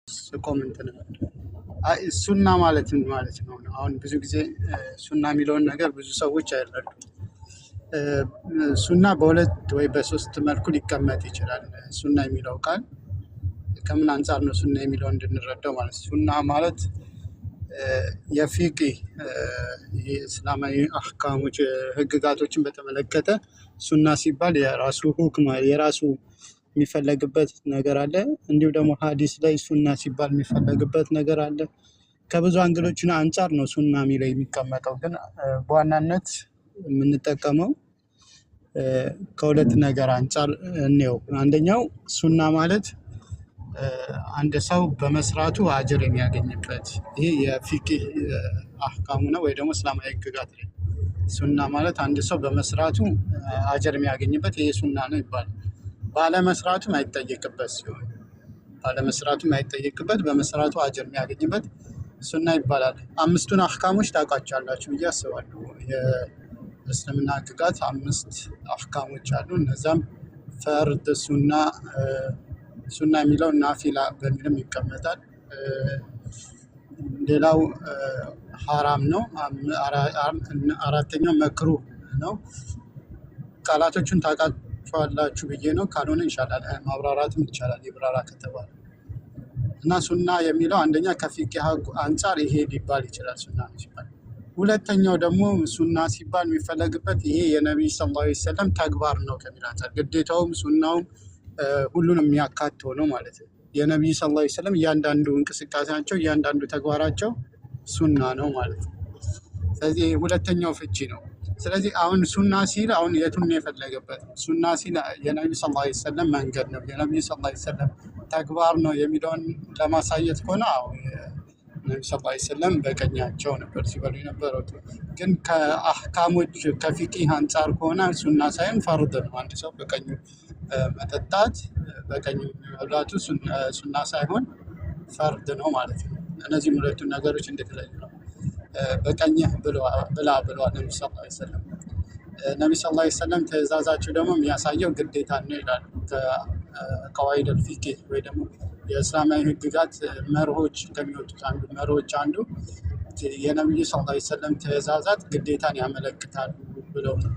ስቆም እንትን አይ ሱና ማለት ምን ማለት ነው? አሁን ብዙ ጊዜ ሱና የሚለውን ነገር ብዙ ሰዎች አይረዱም። ሱና በሁለት ወይ በሶስት መልኩ ሊቀመጥ ይችላል። ሱና የሚለው ቃል ከምን አንጻር ነው ሱና የሚለው እንድንረዳው ማለት ሱና ማለት የፊቅህ የእስላማዊ አህካሞች ህግጋቶችን በተመለከተ ሱና ሲባል የራሱ ሁክም የራሱ የሚፈለግበት ነገር አለ። እንዲሁ ደግሞ ሀዲስ ላይ ሱና ሲባል የሚፈለግበት ነገር አለ። ከብዙ አንግሎች አንጻር ነው ሱና የሚለው የሚቀመጠው። ግን በዋናነት የምንጠቀመው ከሁለት ነገር አንጻር እንየው። አንደኛው ሱና ማለት አንድ ሰው በመስራቱ አጅር የሚያገኝበት ይሄ የፊቅህ አህካሙ ነው፣ ወይ ደግሞ እስላማዊ ህግጋት ላይ ሱና ማለት አንድ ሰው በመስራቱ አጅር የሚያገኝበት ይሄ ሱና ነው ይባላል። ባለመስራቱ አይጠየቅበት ሲሆን ባለመስራቱ አይጠየቅበት በመስራቱ አጅር የሚያገኝበት ሱና ይባላል። አምስቱን አህካሞች ታውቃቸዋላችሁ ብዬ አስባለሁ። የእስልምና ህግጋት 5 አህካሞች አሉ። እነዛም ፈርድ፣ ሱና የሚለው ናፊላ በሚልም ይቀመጣል። ሌላው ሐራም ነው። አራተኛው መክሩህ ነው። ቃላቶቹን ታውቃቸዋላችሁ ብዬ ነው። ካልሆነ ይሻላል ማብራራትም ይቻላል ይብራራ ከተባለ እና ሱና የሚለው አንደኛ ከፊቅህ አንጻር ይሄ ሊባል ይችላል ሱና ሲባል። ሁለተኛው ደግሞ ሱና ሲባል የሚፈለግበት ይሄ የነቢይ ሰለላሁ ዐለይሂ ወሰለም ተግባር ነው ከሚል አንጻር ግዴታውም ሱናውም ሁሉንም የሚያካትተው ነው ማለት ነው። የነቢይ ሰለላሁ ዐለይሂ ወሰለም እያንዳንዱ እንቅስቃሴያቸው እያንዳንዱ ተግባራቸው ሱና ነው ማለት ነው። ስለዚህ ሁለተኛው ፍቺ ነው። ስለዚህ አሁን ሱና ሲል አሁን የቱን የፈለገበት ሱና ሲል የነቢዩ ሰለላሁ ዐለይሂ ወሰለም መንገድ ነው የነቢዩ ሰለላሁ ዐለይሂ ወሰለም ተግባር ነው የሚለውን ለማሳየት ከሆነ ነቢዩ ሰለላሁ ዐለይሂ ወሰለም በቀኛቸው ነበር ሲበሉ የነበረው። ግን ከአህካሞች ከፊቅህ አንጻር ከሆነ ሱና ሳይሆን ፈርድ ነው። አንድ ሰው በቀኙ መጠጣት በቀኙ መብላቱ ሱና ሳይሆን ፈርድ ነው ማለት ነው። እነዚህም ሁለቱን ነገሮች እንደተለዩ ነው። በቀኝህ ብላ ብለዋል ነቢ ሰለላሁ ዐለይሂ ወሰለም። ነቢ ሰለላሁ ዐለይሂ ወሰለም ትእዛዛቸው ደግሞ የሚያሳየው ግዴታ ነው ይላሉ። ከቀዋኢድ አልፊቅህ ወይ ደግሞ የእስላማዊ ህግጋት መርሆች ከሚወጡት መርሆች አንዱ የነቢዩ ሰለላሁ ዐለይሂ ወሰለም ትእዛዛት ግዴታን ያመለክታሉ ብለው ነው።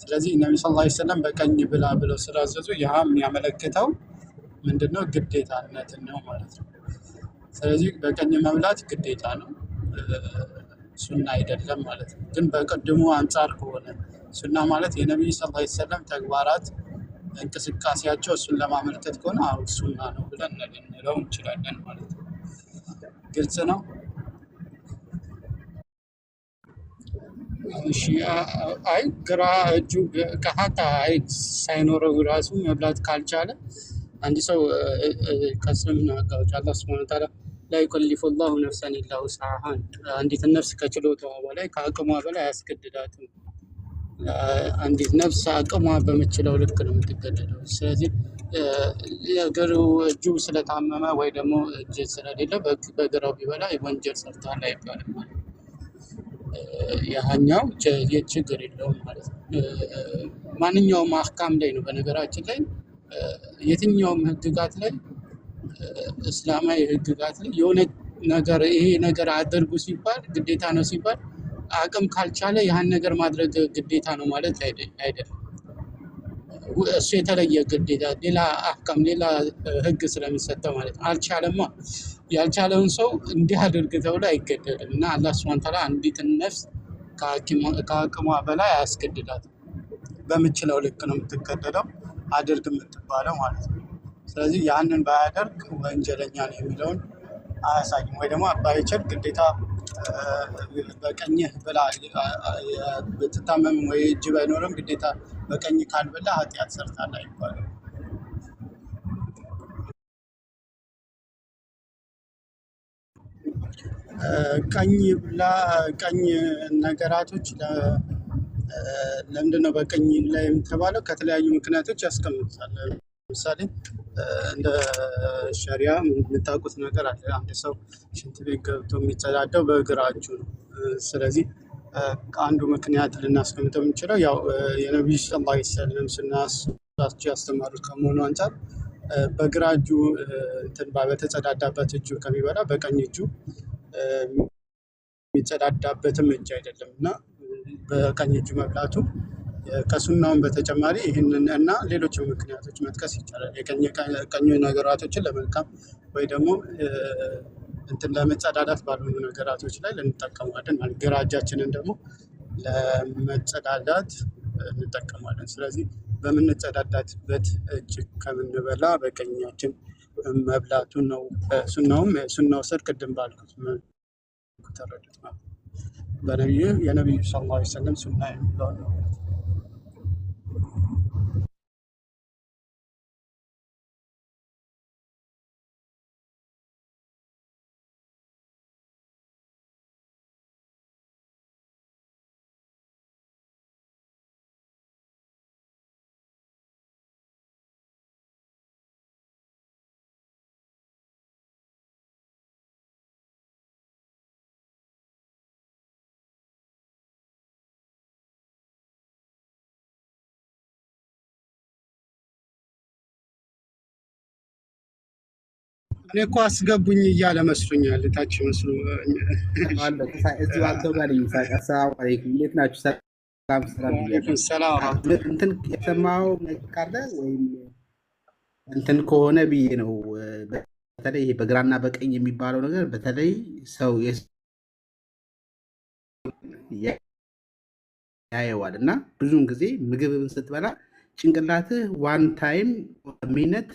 ስለዚህ ነቢ ሰለላሁ ዐለይሂ ወሰለም በቀኝ ብላ ብለው ስላዘዙ ያ የሚያመለክተው ምንድነው? ግዴታነትን ነው ማለት ነው። ስለዚህ በቀኝ መብላት ግዴታ ነው፣ ሱና አይደለም ማለት ነው። ግን በቅድሙ አንጻር ከሆነ ሱና ማለት የነቢዩ ሰለላሁ ዐለይሂ ወሰለም ተግባራት እንቅስቃሴያቸው እሱን ለማመልከት ከሆነ ሱና ነው ብለን ልንለው እንችላለን ማለት ነው። ግልጽ ነው? እሺ። አይ ግራ እጁ ከሀታ ሳይኖረው ራሱ መብላት ካልቻለ አንድ ሰው ከእስልምና ህጋዎች አላህ ሱብሓነሁ ወተዓላ ላ ዩከሊፉ ላሁ ነፍሰን ኢላ ውስዐሃ፣ አንዲት ነፍስ ከችሎታዋ በላይ ከአቅሟ በላይ አያስገድዳትም። አንዲት ነፍስ አቅሟ በምችለው ልክ ነው የምትገደደው። ስለዚህ እጁ ስለታመመ ወይ ደግሞ እጅ ስለሌለ በግራው ቢበላ ወንጀል ሰርቷል አይባልም ማለት ነው። ያኛው ችግር የለውም ማለት ነው። ማንኛውም አህካም ላይ ነው በነገራችን ላይ የትኛውም ህግጋት ላይ እስላማዊ ህግጋት ላይ የሆነ ነገር ይሄ ነገር አድርጉ ሲባል ግዴታ ነው ሲባል አቅም ካልቻለ ያን ነገር ማድረግ ግዴታ ነው ማለት አይደለም። እሱ የተለየ ግዴታ ሌላ አህካም ሌላ ህግ ስለሚሰጠው ማለት ነው። አልቻለማ ያልቻለውን ሰው እንዲህ አድርግ ተብሎ አይገደድም እና አላህ ሱብሓነሁ ወተዓላ አንዲትን ነፍስ ከአቅሟ በላይ አያስገድዳትም። በምችለው ልክ ነው የምትገደደው አድርግ የምትባለው ማለት ነው። ስለዚህ ያንን ባያደርግ ወንጀለኛ ነው የሚለውን አያሳይም። ወይ ደግሞ ባይችል ግዴታ በቀኝህ ብላ ብትታመም ወይ እጅ ባይኖርም ግዴታ በቀኝ ካልበላ ኃጢአት ሰርታል አይባልም። ቀኝ ነገራቶች ለምንድነው በቀኝ ላይ የተባለው? ከተለያዩ ምክንያቶች ያስቀምጣል። ለምሳሌ እንደ ሸሪያ የምታውቁት ነገር አለ። አንድ ሰው ሽንት ቤት ገብቶ የሚጸዳዳው በግራ እጁ ነው። ስለዚህ አንዱ ምክንያት ልናስቀምጠው የምንችለው ያው የነቢዩ ሰለላሁ ዐለይሂ ወሰለም ሱናቸው ያስተማሩት ከመሆኑ አንጻር በግራ እጁ እንትን በተጸዳዳበት እጁ ከሚበላ በቀኝ እጁ የሚጸዳዳበትም እጅ አይደለም እና በቀኝ እጁ መብላቱ ከሱናውን በተጨማሪ ይህንን እና ሌሎችም ምክንያቶች መጥቀስ ይቻላል። የቀኝ ነገራቶችን ለመልካም ወይ ደግሞ እንትን ለመጸዳዳት ባልሆኑ ነገራቶች ላይ ልንጠቀማለን። ግራ እጃችንን ደግሞ ለመጸዳዳት እንጠቀማለን። ስለዚህ በምንጸዳዳትበት እጅ ከምንበላ በቀኛችን መብላቱ ነው ሱናው ስር ቅድም ባልኩት ተረዱት ማለት የነቢዩ ሰለላሁ ዐለይሂ ወሰለም ሱና የሚለው ነው። እኔ እኮ አስገቡኝ እያለ መስሎኛል። ታች መስሎ እዚሁ አንተው ጋር ይሳቅ። አሰላሙ አለይኩም እንዴት ናችሁ? ሰላም ሰላም። እንትን የሰማኸው ነገር ካለ ወይም እንትን ከሆነ ብዬ ነው። በተለይ ይሄ በግራና በቀኝ የሚባለው ነገር በተለይ ሰው ያየዋል እና ብዙውን ጊዜ ምግብን ስትበላ ጭንቅላትህ ዋን ታይም ሚነት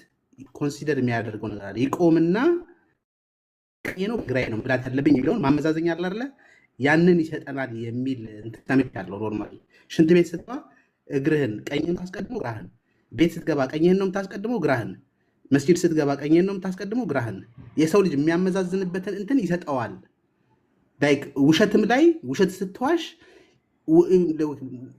ኮንሲደር የሚያደርገው ነገር አለ። ይቆምና ቀኝ ነው ግራዬ ነው መብላት ያለብኝ የሚለውን ማመዛዘኛ አለ አይደለ? ያንን ይሰጠናል የሚል ሰምቻለሁ። ኖርማሊ ሽንት ቤት ስትገባ እግርህን ቀኝን ታስቀድሞ ግራህን፣ ቤት ስትገባ ቀኝህን ነው የምታስቀድመው ግራህን፣ መስጂድ ስትገባ ቀኝህን ነው የምታስቀድመው ግራህን። የሰው ልጅ የሚያመዛዝንበትን እንትን ይሰጠዋል። ላይክ ውሸትም ላይ ውሸት ስትዋሽ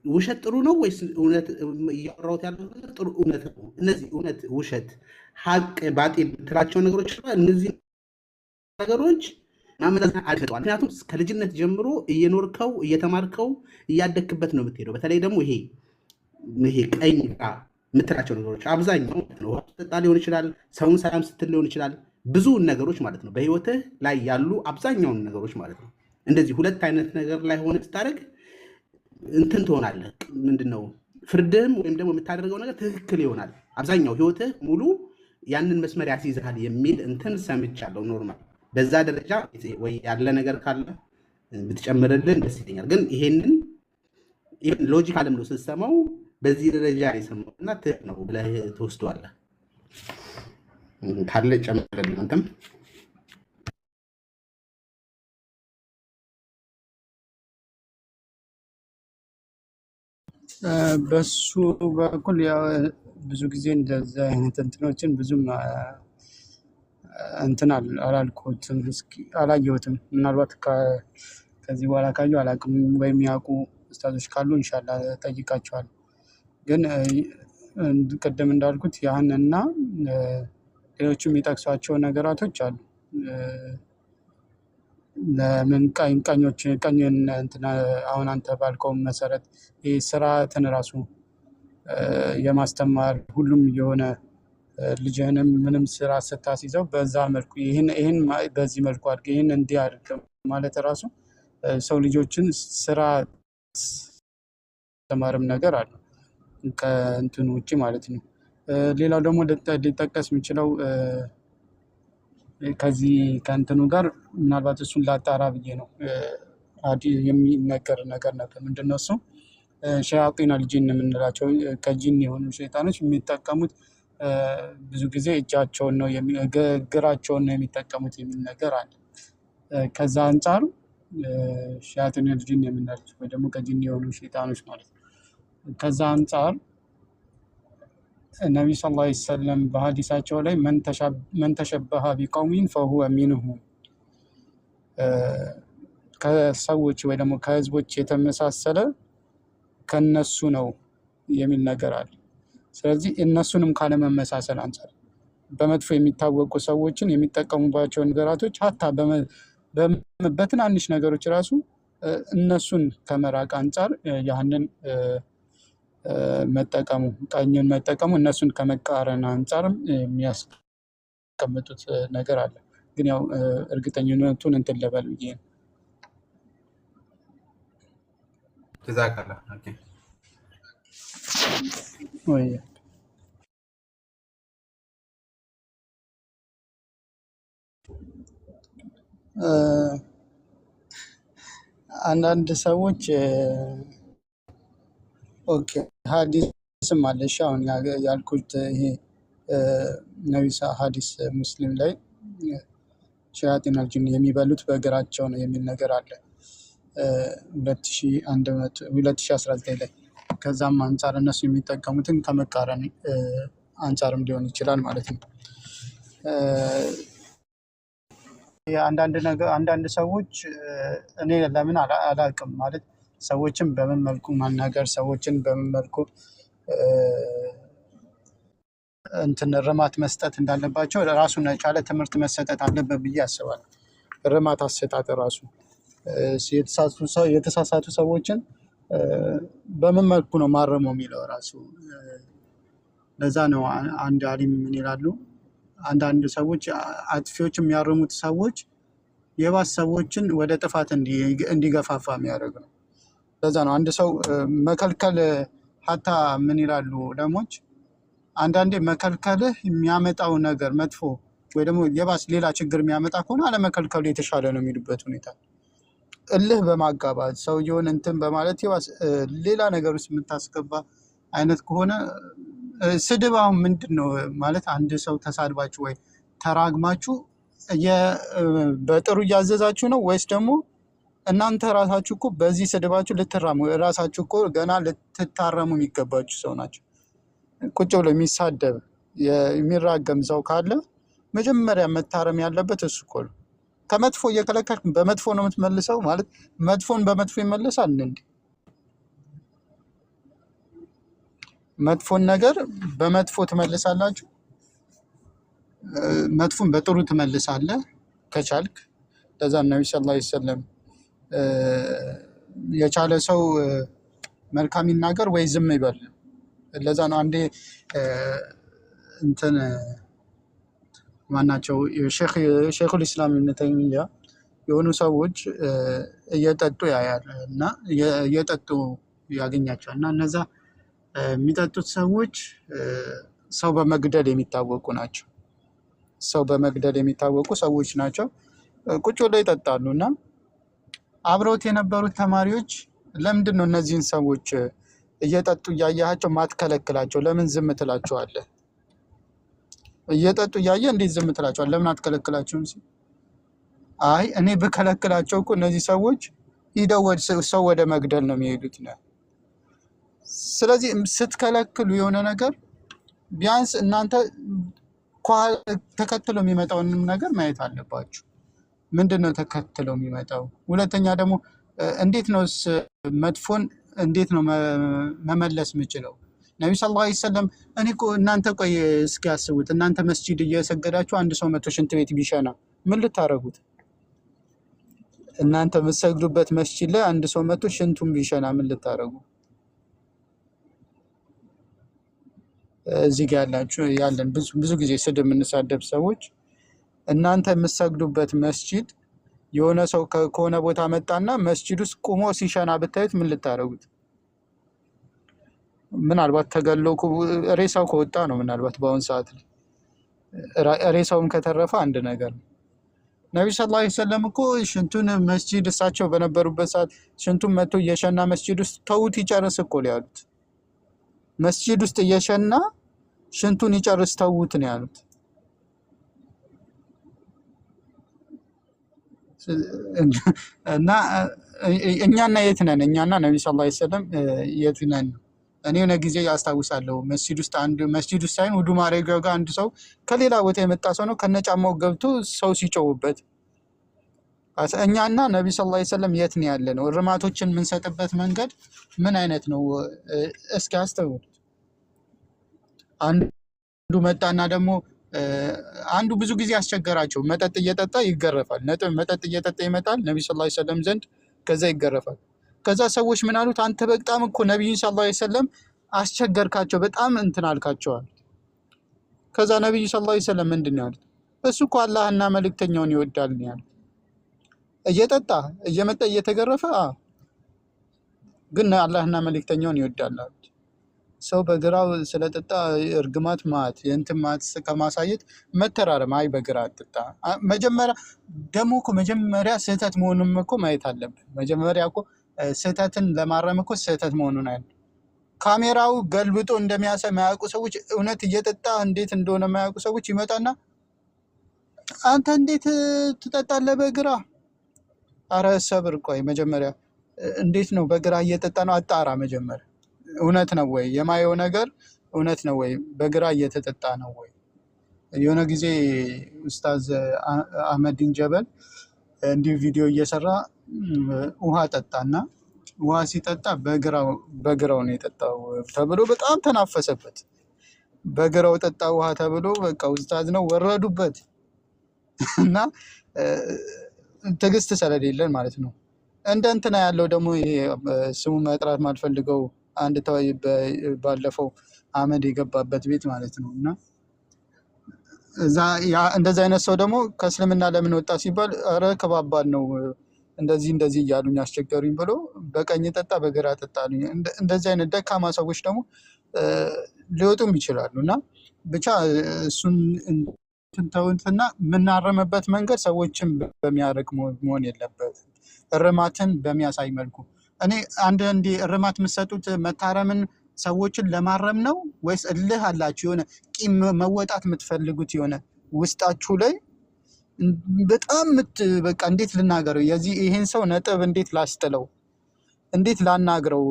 ውሸት ጥሩ ነው ወይስ እውነት? እያወራሁት ያለው ነገር ጥሩ እውነት ነው። እነዚህ እውነት፣ ውሸት፣ ሀቅ፣ ባጢል የምትላቸው ነገሮች እነዚህ ነገሮች ማመዛዘን አልሰጠዋል። ምክንያቱም ከልጅነት ጀምሮ እየኖርከው እየተማርከው እያደክበት ነው የምትሄደው። በተለይ ደግሞ ይሄ ቀኝ ግራ የምትላቸው ነገሮች አብዛኛው ውሃ ስትጠጣ ሊሆን ይችላል፣ ሰውን ሰላም ስትል ሊሆን ይችላል፣ ብዙ ነገሮች ማለት ነው። በህይወትህ ላይ ያሉ አብዛኛውን ነገሮች ማለት ነው። እንደዚህ ሁለት አይነት ነገር ላይ ሆነ ስታደርግ እንትን ትሆናለህ። ምንድነው ፍርድህም ወይም ደግሞ የምታደርገው ነገር ትክክል ይሆናል። አብዛኛው ህይወትህ ሙሉ ያንን መስመር ያስይዝሃል የሚል እንትን ሰምቻለሁ። ኖርማል በዛ ደረጃ ወይ ያለ ነገር ካለ ብትጨምርልን ደስ ይለኛል። ግን ይሄንን ሎጂካልም ነው ስትሰማው በዚህ ደረጃ የሰማው እና ትክክል ነው ብለህ ትወስደዋለህ። ካለ ጨምርልን አንተም። በሱ በኩል ብዙ ጊዜ እንደዚህ አይነት እንትኖችን ብዙም እንትን አላልኩትም፣ አላየሁትም። ምናልባት ከዚህ በኋላ ካዩ አላውቅም፣ ወይም ያውቁ ኡስታዞች ካሉ እንሻላ ጠይቃቸዋል። ግን ቅድም እንዳልኩት ያህንና ሌሎቹ የሚጠቅሷቸው ነገራቶች አሉ። ለምን ቀኝን አሁን አንተ ባልከው መሰረት ይህ ስርዓትን ራሱ የማስተማር ሁሉም የሆነ ልጅህንም ምንም ስራ ስታስይዘው በዛ መልኩ ይህን በዚህ መልኩ አድርግ ይህን እንዲህ አድርግ ማለት ራሱ ሰው ልጆችን ስራ ተማርም ነገር አለ ከእንትኑ ውጭ ማለት ነው። ሌላው ደግሞ ሊጠቀስ የሚችለው ከዚህ ከእንትኑ ጋር ምናልባት እሱን ላጣራ ብዬ ነው። የሚነገር ነገር ነበር። ምንድነው እሱ? ሸያጢን አልጂን የምንላቸው ከጂን የሆኑ ሸይጣኖች የሚጠቀሙት ብዙ ጊዜ እጃቸውን ነው እግራቸውን ነው የሚጠቀሙት የሚል ነገር አለ። ከዛ አንጻር ሸያጢን አልጂን የምንላቸው ወይ ደግሞ ከጂን የሆኑ ሸይጣኖች ማለት ነው። ከዛ አንጻር ነቢዩ ሰለላሁ ዐለይሂ ወሰለም በሀዲሳቸው ላይ መን ተሸበሀ ቢቀውሚን ፈሁወ ሚንሁም፣ ከሰዎች ወይ ደግሞ ከህዝቦች የተመሳሰለ ከነሱ ነው የሚል ነገር አለ። ስለዚህ እነሱንም ካለመመሳሰል አንጻር በመጥፎ የሚታወቁ ሰዎችን የሚጠቀሙባቸው ነገራቶች ሀታ በትናንሽ ነገሮች ራሱ እነሱን ከመራቅ አንጻር ያህንን መጠቀሙ ቀኝን መጠቀሙ እነሱን ከመቃረን አንጻርም የሚያስቀምጡት ነገር አለ። ግን ያው እርግጠኝነቱን እንትን ልበል ብዬ ነው። ጀዛከላ ወይ አንዳንድ ሰዎች ኦኬ ሀዲስም አለሽ አሁን ያልኩት ይሄ ነቢሳ ሀዲስ ሙስሊም ላይ ሸያጢን አልጂን የሚበሉት በእግራቸው ነው የሚል ነገር አለ 2019 ላይ። ከዛም አንጻር እነሱ የሚጠቀሙትን ከመቃረን አንጻርም ሊሆን ይችላል ማለት ነው። አንዳንድ ሰዎች እኔ ለምን አላውቅም ማለት ሰዎችን በምን መልኩ ማናገር ሰዎችን በምን መልኩ እንትን እርማት መስጠት እንዳለባቸው ራሱን የቻለ ትምህርት መሰጠት አለበት ብዬ አስባለሁ። እርማት አሰጣጥ ራሱ የተሳሳቱ ሰዎችን በምን መልኩ ነው ማረመው የሚለው ራሱ። ለዛ ነው አንድ አሊም ምን ይላሉ፣ አንዳንድ ሰዎች አጥፊዎች የሚያርሙት ሰዎች የባስ ሰዎችን ወደ ጥፋት እንዲገፋፋ የሚያደርግ ነው። ለዛ ነው አንድ ሰው መከልከል ሀታ ምን ይላሉ ለሞች አንዳንዴ መከልከልህ የሚያመጣው ነገር መጥፎ ወይ ደግሞ የባስ ሌላ ችግር የሚያመጣ ከሆነ አለመከልከሉ የተሻለ ነው የሚሉበት ሁኔታ። እልህ በማጋባት ሰውየውን እንትን በማለት የባስ ሌላ ነገር ውስጥ የምታስገባ አይነት ከሆነ ስድብ አሁን ምንድን ነው ማለት አንድ ሰው ተሳድባችሁ ወይ ተራግማችሁ በጥሩ እያዘዛችሁ ነው ወይስ ደግሞ እናንተ ራሳችሁ እኮ በዚህ ስድባችሁ ልትራሙ ራሳችሁ እኮ ገና ልትታረሙ የሚገባችሁ ሰው ናቸው። ቁጭ ብሎ የሚሳደብ የሚራገም ሰው ካለ መጀመሪያ መታረም ያለበት እሱ እኮ ነው። ከመጥፎ እየከለከልክ በመጥፎ ነው የምትመልሰው ማለት መጥፎን በመጥፎ ይመልሳል እንዴ? መጥፎን ነገር በመጥፎ ትመልሳላችሁ? መጥፎን በጥሩ ትመልሳለህ ከቻልክ። ለዛ ነብዩ ሰለላሁ ዐለይሂ ወሰለም የቻለ ሰው መልካም ይናገር ወይ ዝም ይበል። ለዛ ነው አንዴ እንትን ማናቸው ሼኹል ኢስላም ኢብኑ ተይሚያ የሆኑ ሰዎች እየጠጡ ያያል እና እየጠጡ ያገኛቸዋል እና እነዛ የሚጠጡት ሰዎች ሰው በመግደል የሚታወቁ ናቸው። ሰው በመግደል የሚታወቁ ሰዎች ናቸው። ቁጭ ብለው ይጠጣሉ እና አብረውት የነበሩት ተማሪዎች ለምንድን ነው እነዚህን ሰዎች እየጠጡ እያያቸው ማትከለክላቸው? ለምን ዝም ትላቸዋለህ? እየጠጡ እያየ እንዴት ዝም ትላቸዋለህ? ለምን አትከለክላቸውም? አይ እኔ ብከለክላቸው እኮ እነዚህ ሰዎች ሂደው ሰው ወደ መግደል ነው የሚሄዱት ነው። ስለዚህ ስትከለክሉ የሆነ ነገር ቢያንስ እናንተ ተከትሎ የሚመጣውንም ነገር ማየት አለባችሁ። ምንድን ነው ተከትለው የሚመጣው? ሁለተኛ ደግሞ እንዴት ነው መጥፎን እንዴት ነው መመለስ የምችለው? ነቢዩ ሰለላሁ ዐለይሂ ወሰለም እኔ እኮ እናንተ ቆይ እስኪ ያስቡት፣ እናንተ መስጂድ እየሰገዳችሁ አንድ ሰው መቶ ሽንት ቤት ቢሸና ምን ልታረጉት? እናንተ የምትሰግዱበት መስጂድ ላይ አንድ ሰው መቶ ሽንቱን ቢሸና ምን ልታረጉ? እዚህ ጋር ያለን ብዙ ጊዜ ስድብ የምንሳደብ ሰዎች እናንተ የምትሰግዱበት መስጂድ የሆነ ሰው ከሆነ ቦታ መጣና መስጂድ ውስጥ ቁሞ ሲሸና ብታዩት ምን ልታረጉት? ምናልባት ተገሎ ሬሳው ከወጣ ነው። ምናልባት በአሁን ሰዓት ላይ ሬሳውም ከተረፈ አንድ ነገር ነው። ነቢዩ ሰለላሁ ዐለይሂ ወሰለም እኮ ሽንቱን መስጂድ እሳቸው በነበሩበት ሰዓት ሽንቱን መቶ እየሸና መስጂድ ውስጥ ተውት ይጨርስ እኮ ነው ያሉት። መስጂድ ውስጥ እየሸና ሽንቱን ይጨርስ ተውት ነው ያሉት። እና እኛና የት ነን? እኛና ነቢዩ ሰለላሁ ዐለይሂ ወሰለም የት ነን? እኔ የሆነ ጊዜ አስታውሳለሁ መስጂድ ውስጥ ሳይሆን ውዱ ማድረጊያው ጋር አንድ ሰው ከሌላ ቦታ የመጣ ሰው ነው ከነጫማው ገብቶ ሰው ሲጮውበት፣ እኛና ነቢዩ ሰለላሁ ዐለይሂ ወሰለም የት ነው ያለ ነው? እርማቶችን የምንሰጥበት መንገድ ምን አይነት ነው? እስኪ አስተውሉት። አንዱ መጣና ደግሞ አንዱ ብዙ ጊዜ አስቸገራቸው። መጠጥ እየጠጣ ይገረፋል። መጠጥ እየጠጣ ይመጣል ነቢዩ ሰለላሁ ዐለይሂ ወሰለም ዘንድ፣ ከዛ ይገረፋል። ከዛ ሰዎች ምን አሉት? አንተ በጣም እኮ ነቢዩን ሰለላሁ ዐለይሂ ወሰለም አስቸገርካቸው፣ በጣም እንትን አልካቸዋል። ከዛ ነብዩ ሰለላሁ ዐለይሂ ወሰለም ምንድን ነው ያሉት? እሱ እኮ አላህና መልእክተኛውን ይወዳል ነው ያሉት። እየጠጣ እየመጣ እየተገረፈ ግን አላህና መልእክተኛውን ይወዳል አሉት። ሰው በግራው ስለጠጣ እርግማት ማት የእንትን ማት ከማሳየት መተራረም፣ አይ በግራ አትጠጣ። መጀመሪያ ደግሞ እኮ መጀመሪያ ስህተት መሆኑን እኮ ማየት አለብን። መጀመሪያ እኮ ስህተትን ለማረም እኮ ስህተት መሆኑን አይደል። ካሜራው ገልብጦ እንደሚያሳይ የማያውቁ ሰዎች፣ እውነት እየጠጣ እንዴት እንደሆነ የማያውቁ ሰዎች ይመጣና አንተ እንዴት ትጠጣለህ በግራ? አረ ሰብር፣ ቆይ መጀመሪያ እንዴት ነው በግራ እየጠጣ ነው? አጣራ መጀመሪያ። እውነት ነው ወይ የማየው ነገር እውነት ነው ወይ? በግራ እየተጠጣ ነው ወይ? የሆነ ጊዜ ኡስታዝ አህመዲን ጀበል እንዲሁ ቪዲዮ እየሰራ ውሃ ጠጣና ውሃ ሲጠጣ በግራው ነው የጠጣው ተብሎ በጣም ተናፈሰበት። በግራው ጠጣ ውሃ ተብሎ በቃ ኡስታዝ ነው ወረዱበት። እና ትዕግስት ስለሌለን ማለት ነው። እንደ እንትና ያለው ደግሞ ይሄ ስሙ መጥራት ማልፈልገው አንድ ተወይ ባለፈው አህመድ የገባበት ቤት ማለት ነው። እና እዛ እንደዚህ አይነት ሰው ደግሞ ከእስልምና ለምን ወጣ ሲባል ኧረ ከባባድ ነው እንደዚህ እያሉኝ አስቸገሩኝ ብሎ በቀኝ ጠጣ በግራ ጠጣ አሉኝ። እንደዚህ አይነት ደካማ ሰዎች ደግሞ ሊወጡም ይችላሉ። እና ብቻ እሱን ተውትና የምናረምበት መንገድ ሰዎችን በሚያርቅ መሆን የለበትም። እርማትን በሚያሳይ መልኩ እኔ አንዳንዴ እርማት የምትሰጡት መታረምን ሰዎችን ለማረም ነው ወይስ እልህ አላችሁ የሆነ ቂም መወጣት የምትፈልጉት የሆነ ውስጣችሁ ላይ በጣም በቃ እንዴት ልናገረው ይሄን ሰው ነጥብ እንዴት ላስጥለው እንዴት ላናግረው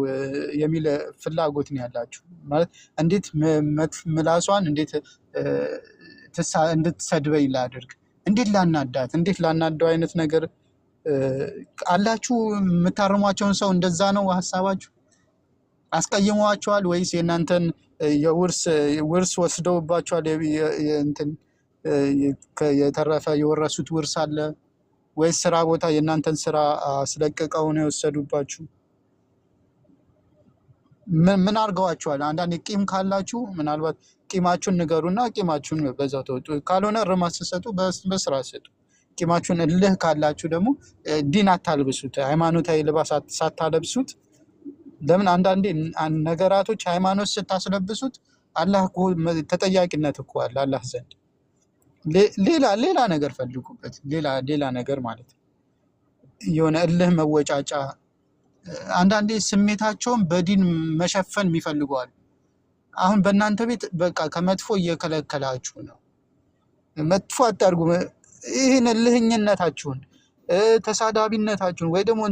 የሚል ፍላጎት ነው ያላችሁ? ማለት እንዴት ምላሷን እንዴት እንድትሰድበኝ ላድርግ፣ እንዴት ላናዳት፣ እንዴት ላናደው አይነት ነገር አላችሁ? የምታርሟቸውን ሰው እንደዛ ነው ሀሳባችሁ? አስቀይመዋቸዋል ወይስ የእናንተን ውርስ ወስደውባቸዋል? የተረፈ የወረሱት ውርስ አለ ወይስ ስራ ቦታ የእናንተን ስራ አስለቅቀው ነው የወሰዱባችሁ? ምን አድርገዋችኋል? አንዳንድ ቂም ካላችሁ ምናልባት ቂማችሁን ንገሩና ቂማችሁን በዛው ተወጡ። ካልሆነ እርማት ስትሰጡ በስራ ስጡ። ቂማችሁን እልህ ካላችሁ ደግሞ ዲን አታልብሱት፣ ሃይማኖታዊ ልባስ ሳታለብሱት። ለምን አንዳንዴ ነገራቶች ሃይማኖት ስታስለብሱት አላህ እኮ ተጠያቂነት እኮ አለ አላህ ዘንድ። ሌላ ነገር ፈልጉበት፣ ሌላ ነገር ማለት ነው። የሆነ እልህ መወጫጫ። አንዳንዴ ስሜታቸውን በዲን መሸፈን የሚፈልገዋል። አሁን በእናንተ ቤት በቃ ከመጥፎ እየከለከላችሁ ነው። መጥፎ አታርጉ። ይህን እልህኝነታችሁን ተሳዳቢነታችሁን ወይ ደግሞ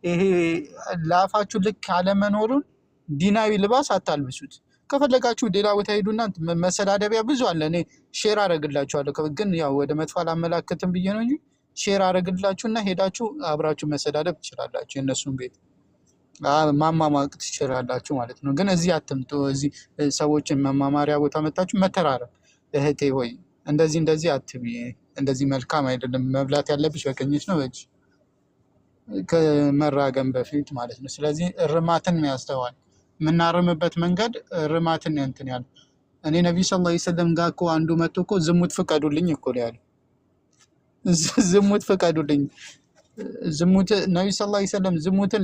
ይሄ ለአፋችሁ ልክ አለመኖሩን ዲናዊ ልባስ አታልብሱት። ከፈለጋችሁ ሌላ ቦታ ሄዱና መሰዳደቢያ ብዙ አለ። እኔ ሼር አደርግላችኋለሁ፣ ግን ያው ወደ መጥፎ አላመላክትም ብዬ ነው እንጂ ሼር አደርግላችሁና ሄዳችሁ አብራችሁ መሰዳደብ ትችላላችሁ። የእነሱን ቤት ማማማቅ ትችላላችሁ ማለት ነው። ግን እዚህ አትምጡ። እዚህ ሰዎችን መማማሪያ ቦታ መታችሁ መተራረብ። እህቴ ሆይ እንደዚህ አትብይ፣ እንደዚህ መልካም አይደለም። መብላት ያለብሽ በቀኝሽ ነው በእጅ ከመራገም በፊት ማለት ነው። ስለዚህ እርማትን ያስተዋል የምናርምበት መንገድ እርማትን እንትን ያሉ እኔ ነብዩ ሰለላሁ ዐለይሂ ወሰለም ጋር እኮ አንዱ መጥቶ እኮ ዝሙት ፍቀዱልኝ እኮ ያሉ ዝሙት ፍቀዱልኝ። ነብዩ ሰለላሁ ዐለይሂ ወሰለም ዝሙትን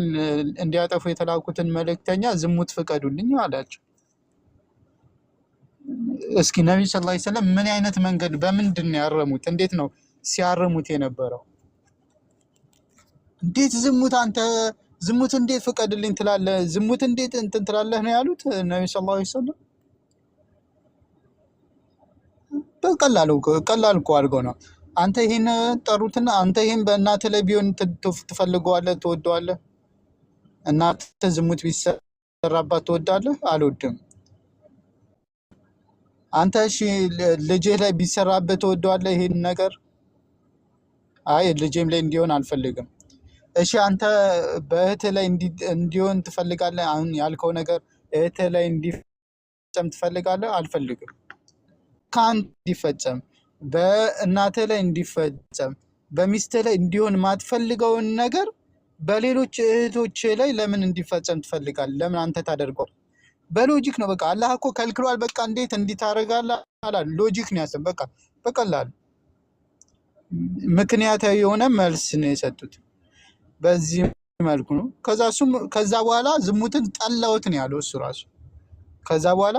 እንዲያጠፉ የተላኩትን መልእክተኛ ዝሙት ፍቀዱልኝ አላቸው። እስኪ ነብዩ ሰለላሁ ዐለይሂ ወሰለም ምን አይነት መንገድ በምንድን ነው ያረሙት? እንዴት ነው ሲያርሙት የነበረው? እንዴት ዝሙት እንዴት ፍቀድልኝ ትላለህ? ዝሙት እንዴት እንትን ትላለህ ነው ያሉት ነብዩ ሰለላሁ ዐለይሂ ወሰለም። በቀላል እኮ አድርገው ነው። አንተ ይሄን ጠሩትና አንተ ይሄን በእናትህ ላይ ቢሆን ትፈልገዋለህ፣ ትወደዋለህ? እናትህ ዝሙት ቢሰራባት ትወዳለህ? አልወድም። አንተ እሺ ልጅህ ላይ ቢሰራበት ትወደዋለህ ይሄን ነገር? አይ ልጄም ላይ እንዲሆን አልፈልግም። እሺ አንተ በእህትህ ላይ እንዲሆን ትፈልጋለህ? አሁን ያልከው ነገር እህትህ ላይ እንዲፈጸም ትፈልጋለህ? አልፈልግም። ከአንተ እንዲፈጸም በእናትህ ላይ እንዲፈጸም በሚስትህ ላይ እንዲሆን ማትፈልገውን ነገር በሌሎች እህቶች ላይ ለምን እንዲፈጸም ትፈልጋለህ? ለምን አንተ ታደርገዋለህ? በሎጂክ ነው። በቃ አላህ እኮ ከልክሏል። በቃ እንዴት እንዲህ ታደርጋለህ አላል። ሎጂክ ነው ያሰብ። በቃ በቀላሉ ምክንያታዊ የሆነ መልስ ነው የሰጡት። በዚህ መልኩ ነው። ከዛ በኋላ ዝሙትን ጠላሁት ነው ያለው እሱ ራሱ። ከዛ በኋላ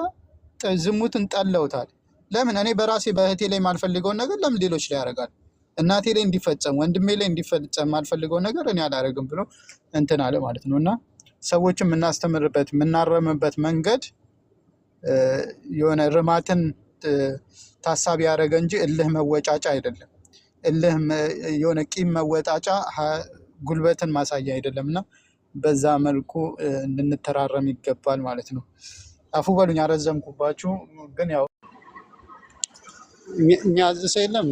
ዝሙትን ጠላሁታል። ለምን እኔ በራሴ በእህቴ ላይ የማልፈልገውን ነገር ለምን ሌሎች ላይ ያደርጋል? እናቴ ላይ እንዲፈጸም ወንድሜ ላይ እንዲፈጸም የማልፈልገውን ነገር እኔ አላደርግም ብሎ እንትን አለ ማለት ነው። እና ሰዎችን የምናስተምርበት የምናረምበት መንገድ የሆነ ርማትን ታሳቢ ያደረገ እንጂ እልህ መወጫጫ አይደለም። እልህ የሆነ ቂም መወጣጫ ጉልበትን ማሳያ አይደለም። እና በዛ መልኩ እንድንተራረም ይገባል ማለት ነው። አፉ በሉኝ አረዘምኩባችሁ፣ ግን ያው የሚያዝ ሰው የለም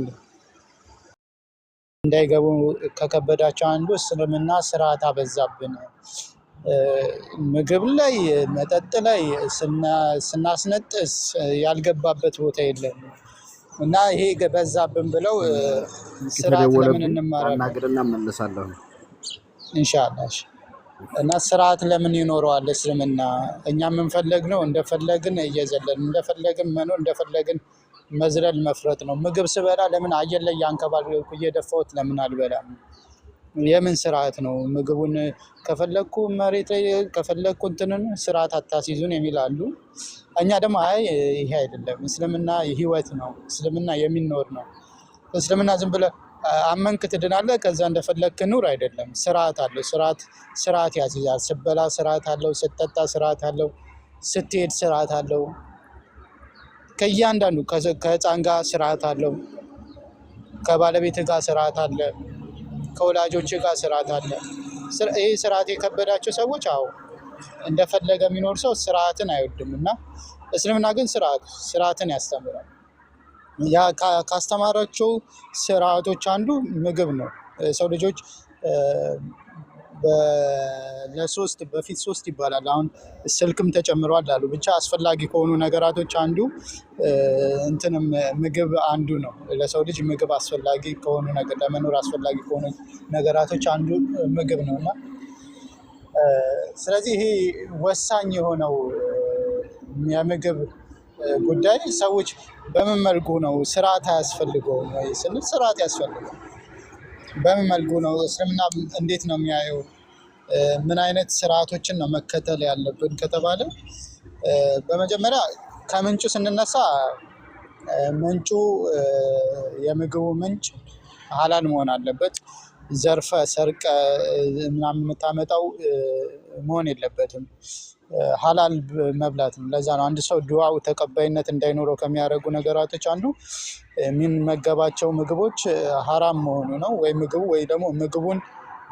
እንዳይገቡ ከከበዳቸው አንዱ እስልምና ስርዓት አበዛብን። ምግብ ላይ መጠጥ ላይ ስናስነጥስ ያልገባበት ቦታ የለም እና ይሄ በዛብን ብለው ስርዓት ለምን እንማራለን? አናግርና መለሳለሁ ኢንሻአላህ። እና ስርዓት ለምን ይኖረዋል እስልምና? እኛ የምንፈልግ ነው እንደፈለግን እየዘለን እንደፈለግን መኖር እንደፈለግን መዝለል መፍረጥ ነው። ምግብ ስበላ ለምን አየር ላይ ያንከባልኩ እየደፋሁት ለምን አልበላም? የምን ስርዓት ነው? ምግቡን ከፈለግኩ መሬት ላይ ከፈለግኩ እንትንን ስርዓት አታስይዙን የሚላሉ። እኛ ደግሞ አይ ይሄ አይደለም፣ እስልምና ህይወት ነው፣ እስልምና የሚኖር ነው። እስልምና ዝም ብለህ አመንክ ትድናለህ፣ ከዛ እንደፈለግክ ኑር አይደለም። ስርዓት አለው። ስርዓት ያስይዛል። ስትበላ ስርዓት አለው፣ ስትጠጣ ስርዓት አለው፣ ስትሄድ ስርዓት አለው። ከእያንዳንዱ ከህፃን ጋር ስርዓት አለው፣ ከባለቤት ጋር ስርዓት አለ፣ ከወላጆች ጋር ስርዓት አለ። ይህ ስርዓት የከበዳቸው ሰዎች አዎ እንደፈለገ የሚኖር ሰው ስርዓትን አይወድም። እና እስልምና ግን ስርዓትን ያስተምራል። ያ ካስተማራቸው ስርዓቶች አንዱ ምግብ ነው። ሰው ልጆች በፊት ሶስት ይባላል። አሁን ስልክም ተጨምሯል አሉ። ብቻ አስፈላጊ ከሆኑ ነገራቶች አንዱ እንትንም ምግብ አንዱ ነው። ለሰው ልጅ ምግብ አስፈላጊ ከሆኑ ነገር ለመኖር አስፈላጊ ከሆኑ ነገራቶች አንዱ ምግብ ነው እና ስለዚህ ይሄ ወሳኝ የሆነው የምግብ ጉዳይ ሰዎች በምን መልኩ ነው ስርዓት አያስፈልገውም ወይ ስንል ስርዓት ያስፈልገው። በምን መልኩ ነው እስልምና እንዴት ነው የሚያየው? ምን አይነት ስርዓቶችን ነው መከተል ያለብን ከተባለ በመጀመሪያ ከምንጩ ስንነሳ ምንጩ የምግቡ ምንጭ ሀላል መሆን አለበት። ዘርፈ ሰርቀ ምናምን የምታመጣው መሆን የለበትም። ሀላል መብላት ነው። ለዛ ነው አንድ ሰው ዱዓው ተቀባይነት እንዳይኖረው ከሚያደርጉ ነገራቶች አንዱ የሚመገባቸው ምግቦች ሀራም መሆኑ ነው። ወይ ምግቡ ወይ ደግሞ ምግቡን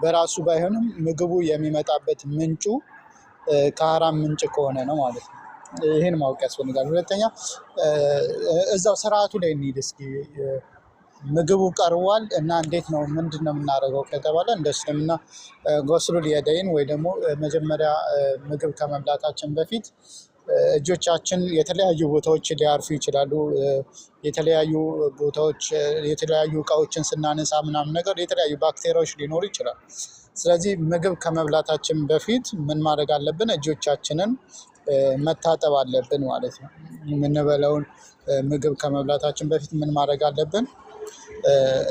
በራሱ ባይሆንም ምግቡ የሚመጣበት ምንጩ ከሀራም ምንጭ ከሆነ ነው ማለት ነው። ይህን ማወቅ ያስፈልጋል። ሁለተኛ እዛው ስርዓቱ ላይ እንሂድ እስኪ። ምግቡ ቀርቧል እና እንዴት ነው ምንድን ነው የምናደርገው ከተባለ እንደ እስልምና ጎስሉል የደይን ወይ ደግሞ መጀመሪያ ምግብ ከመብላታችን በፊት እጆቻችን የተለያዩ ቦታዎች ሊያርፉ ይችላሉ። የተለያዩ ቦታዎች የተለያዩ እቃዎችን ስናነሳ ምናምን ነገር የተለያዩ ባክቴሪያዎች ሊኖሩ ይችላል። ስለዚህ ምግብ ከመብላታችን በፊት ምን ማድረግ አለብን? እጆቻችንን መታጠብ አለብን ማለት ነው። የምንበላውን ምግብ ከመብላታችን በፊት ምን ማድረግ አለብን?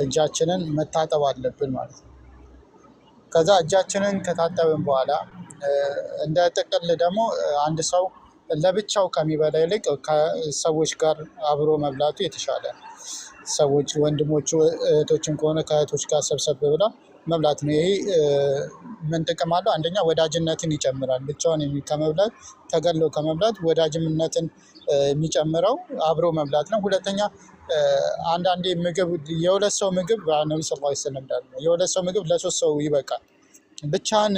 እጃችንን መታጠብ አለብን ማለት ነው። ከዛ እጃችንን ከታጠብን በኋላ እንደ ጥቅል ደግሞ አንድ ሰው ለብቻው ከሚበላ ይልቅ ከሰዎች ጋር አብሮ መብላቱ የተሻለ ነው። ሰዎች ወንድሞቹ እህቶችን ከሆነ ከእህቶች ጋር ሰብሰብ ብላ መብላት ነው። ይሄ ምን ጥቅም አለው? አንደኛ ወዳጅነትን ይጨምራል። ብቻውን ከመብላት ተገሎ ከመብላት ወዳጅነትን የሚጨምረው አብሮ መብላት ነው። ሁለተኛ አንዳንዴ ምግብ የሁለት ሰው ምግብ በነቢ ስ ስለም እንዳሉ ነው የሁለት ሰው ምግብ ለሶስት ሰው ይበቃል። ብቻን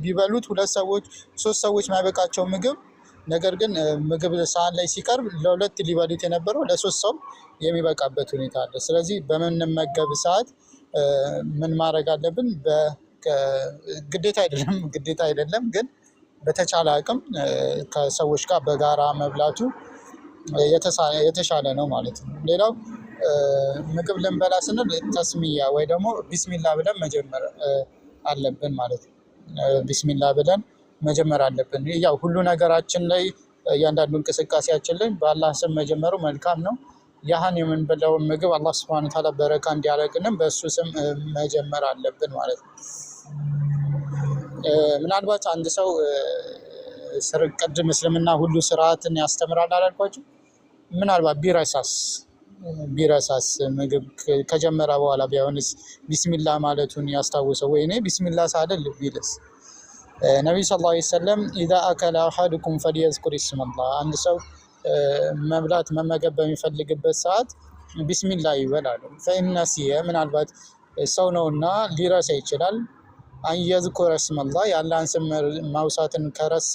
ቢበሉት ሁለት ሰዎች ሶስት ሰዎች ማይበቃቸው ምግብ ነገር ግን ምግብ ሰሃን ላይ ሲቀርብ ለሁለት ሊበሉት የነበረው ለሶስት ሰው የሚበቃበት ሁኔታ አለ። ስለዚህ በምንመገብ ሰዓት ምን ማድረግ አለብን? ግዴታ አይደለም ግን በተቻለ አቅም ከሰዎች ጋር በጋራ መብላቱ የተሻለ ነው ማለት ነው። ሌላው ምግብ ልንበላ ስንል ተስሚያ ወይ ደግሞ ቢስሚላ ብለን መጀመር አለብን ማለት ነው። ቢስሚላ ብለን መጀመር አለብን። ያው ሁሉ ነገራችን ላይ እያንዳንዱ እንቅስቃሴያችን ላይ በአላህ ስም መጀመሩ መልካም ነው። ያህን የምንበላውን ምግብ አላህ ሱብሓነሁ ወተዓላ በረካ እንዲያደርግልን በእሱ ስም መጀመር አለብን ማለት ነው። ምናልባት አንድ ሰው ቅድም እስልምና ሁሉ ስርዓትን ያስተምራል አላልኳችሁ? ምናልባት ቢረሳስ ምግብ ከጀመረ በኋላ ቢሆንስ ቢስሚላህ ማለቱን ያስታውሰው ወይ? እኔ ቢስሚላህ ሳልል ቢልስ? ነቢዩ ሰለላሁ ዐለይሂ ወሰለም ኢዛ አከለ አሐዱኩም ፈልየዝኩር ኢስመላህ፣ አንድ ሰው መመገብ በሚፈልግበት ሰዓት ቢስሚላህ ይበላሉ። ፈኢን ነሲየ፣ ምናልባት ሰው ነውና ሊረሳ ይችላል። አንየዝኩረ እስመላህ፣ የአላህን ስም ማውሳትን ከረሳ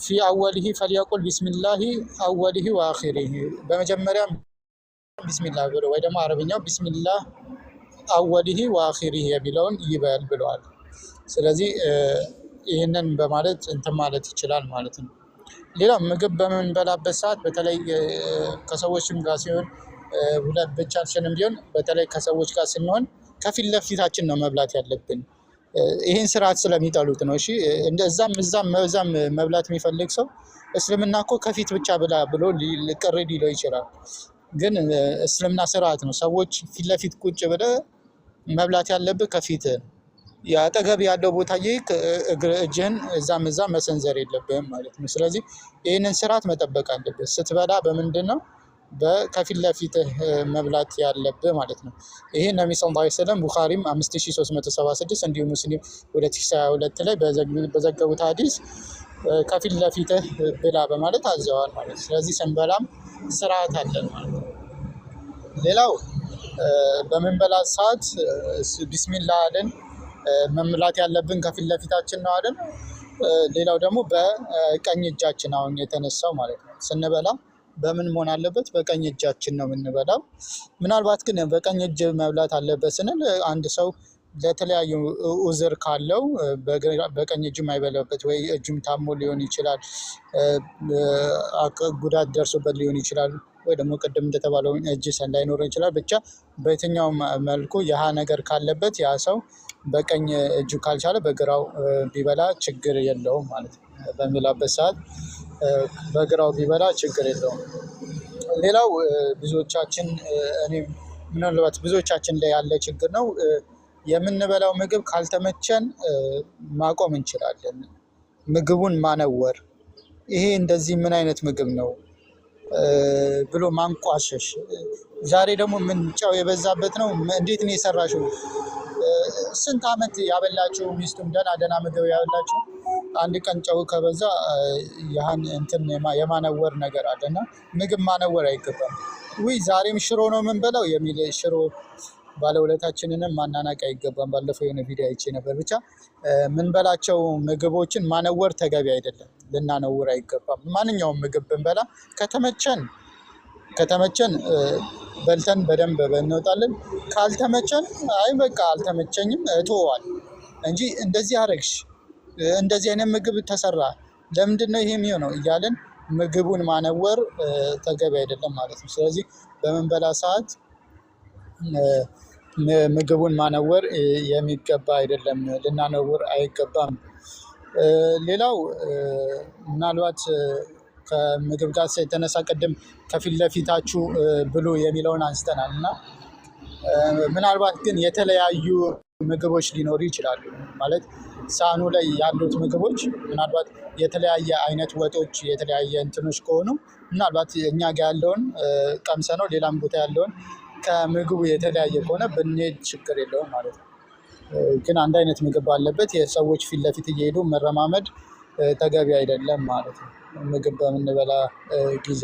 ፊ አወሊሂ ፈልየቁል ቢስሚላሂ አወሊሂ ወአኺሪሂ፣ በመጀመሪያ ቢስሚላህ ብሎ ወይ ደግሞ አረብኛው ቢስሚላህ አወሊሂ ወአኺሪሂ የሚለውን ይበል ብለዋል። ስለዚህ ይህንን በማለት እንትን ማለት ይችላል ማለት ነው። ሌላው ምግብ በምንበላበት ሰዓት በተለይ ከሰዎችም ጋር ሲሆን ብቻችንም ቢሆን በተለይ ከሰዎች ጋር ስንሆን ከፊት ለፊታችን ነው መብላት ያለብን። ይህን ስርዓት ስለሚጠሉት ነው። እሺ እንደዛም እዛም መብላት የሚፈልግ ሰው እስልምና እኮ ከፊት ብቻ ብላ ብሎ ቅር ሊለው ይችላል። ግን እስልምና ስርዓት ነው። ሰዎች ፊት ለፊት ቁጭ ብለህ መብላት ያለብህ ከፊት የአጠገብ ያለው ቦታ እጅህን እዛም መሰንዘር የለብህም ማለት ነው። ስለዚህ ይህንን ስርዓት መጠበቅ አለብህ። ስትበላ በምንድን ነው ከፊት ለፊትህ መብላት ያለብህ ማለት ነው። ይሄ ነቢ ሰለላሁ ዐለይሂ ወሰለም ቡኻሪም 5376 እንዲሁም ሙስሊም 2022 ላይ በዘገቡት ሀዲስ ከፊት ለፊትህ ብላ በማለት አዘዋል ማለት ነው። ስለዚህ ስንበላም ስርዓት አለን ማለት ነው። ሌላው በምንበላ ሰዓት ቢስሚላህ አለን መምላት ያለብን ከፊት ለፊታችን ነው አለን። ሌላው ደግሞ በቀኝ እጃችን አሁን የተነሳው ማለት ነው። ስንበላ በምን መሆን አለበት? በቀኝ እጃችን ነው የምንበላው። ምናልባት ግን በቀኝ እጅ መብላት አለበት ስንል አንድ ሰው ለተለያዩ ኡዝር ካለው በቀኝ እጁ የማይበላበት ወይ እጁም ታሞ ሊሆን ይችላል፣ ጉዳት ደርሶበት ሊሆን ይችላል፣ ወይ ደግሞ ቅድም እንደተባለው እጅ ላይኖረው ይችላል። ብቻ በየትኛውም መልኩ ያህ ነገር ካለበት ያ ሰው በቀኝ እጁ ካልቻለ በግራው ቢበላ ችግር የለውም ማለት ነው። በሚበላበት ሰዓት በግራው ቢበላ ችግር የለውም። ሌላው ምናልባት ብዙዎቻችን ላይ ያለ ችግር ነው። የምንበላው ምግብ ካልተመቸን ማቆም እንችላለን። ምግቡን ማነወር፣ ይሄ እንደዚህ ምን አይነት ምግብ ነው ብሎ ማንቋሸሽ። ዛሬ ደግሞ ምን ጨው የበዛበት ነው፣ እንዴት ነው የሰራሽው? ስንት ዓመት ያበላችሁ ሚስቱም ደህና ምግብ ያበላችሁ፣ አንድ ቀን ጨው ከበዛ ያህን እንትን የማነወር ነገር አለና ምግብ ማነወር አይገባም። ዛሬም ሽሮ ነው የምንበላው የሚል ሽሮ ባለውለታችንንም ማናናቅ አይገባም። ባለፈው የሆነ ቪዲዮ አይቼ ነበር። ብቻ ምንበላቸው ምግቦችን ማነወር ተገቢ አይደለም፣ ልናነውር አይገባም። ማንኛውም ምግብ ብንበላ ከተመቸን በልተን በደንብ እንወጣለን። ካልተመቸን አይ በቃ አልተመቸኝም እተወዋል እንጂ እንደዚህ አረግሽ፣ እንደዚህ አይነት ምግብ ተሰራ፣ ለምንድን ነው ይሄ የሚሆነው እያለን ምግቡን ማነወር ተገቢ አይደለም ማለት ነው። ስለዚህ በምንበላ ሰዓት ምግቡን ማነወር የሚገባ አይደለም፣ ልናነውር አይገባም። ሌላው ምናልባት ከምግብ ጋር የተነሳ ቅድም ከፊት ለፊታችሁ ብሉ የሚለውን አንስተናል እና ምናልባት ግን የተለያዩ ምግቦች ሊኖሩ ይችላሉ። ማለት ሳህኑ ላይ ያሉት ምግቦች ምናልባት የተለያየ አይነት ወጦች፣ የተለያየ እንትኖች ከሆኑ ምናልባት እኛ ጋር ያለውን ቀምሰ ነው ሌላም ቦታ ያለውን ከምግቡ የተለያየ ከሆነ ብንሄድ ችግር የለውም ማለት ነው። ግን አንድ አይነት ምግብ ባለበት የሰዎች ፊት ለፊት እየሄዱ መረማመድ ተገቢ አይደለም ማለት ነው ምግብ በምንበላ ጊዜ።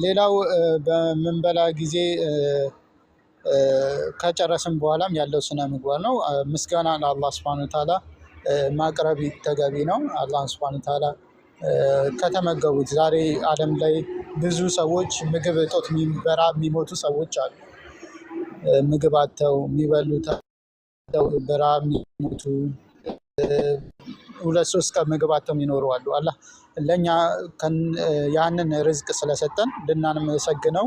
ሌላው በምንበላ ጊዜ ከጨረስን በኋላም ያለው ስነ ምግባር ነው። ምስጋና ለአላህ ሱብሓነሁ ወተዓላ ማቅረብ ተገቢ ነው። አላህ ሱብሓነሁ ወተዓላ ከተመገቡት ዛሬ ዓለም ላይ ብዙ ሰዎች ምግብ እጦት የሚሞቱ ሰዎች አሉ። ምግብ አጥተው የሚበሉት በረሃብ የሚሞቱ 2-3 ቀን ምግብ አጥተው የሚኖሩ አሉ። አላህ ለእኛ ያንን ርዝቅ ስለሰጠን ልናመሰግነው